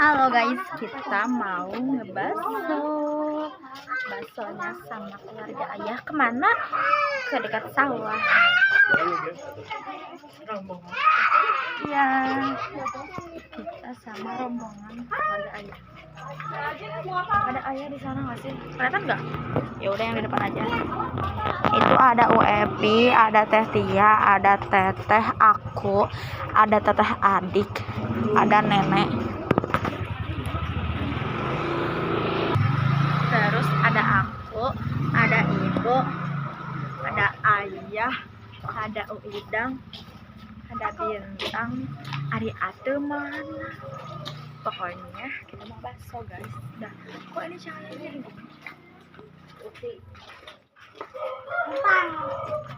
Halo guys, kita mau ngebaso. Basonya sama keluarga ayah kemana? Ke dekat sawah. Iya, kita sama rombongan keluarga ayah. Ada ayah di sana nggak sih? Kelihatan nggak? Ya udah yang di depan aja. Itu ada UEPI, ada Teh Tia, ada Teteh aku, ada Teteh adik, ada nenek. Terus ada aku, ada ibu, ada ayah, ada Uidang, ada Bintang, Ari Ate mana? Pokoknya kita mau bakso guys. Dah, kok ini cahayanya? Bintang.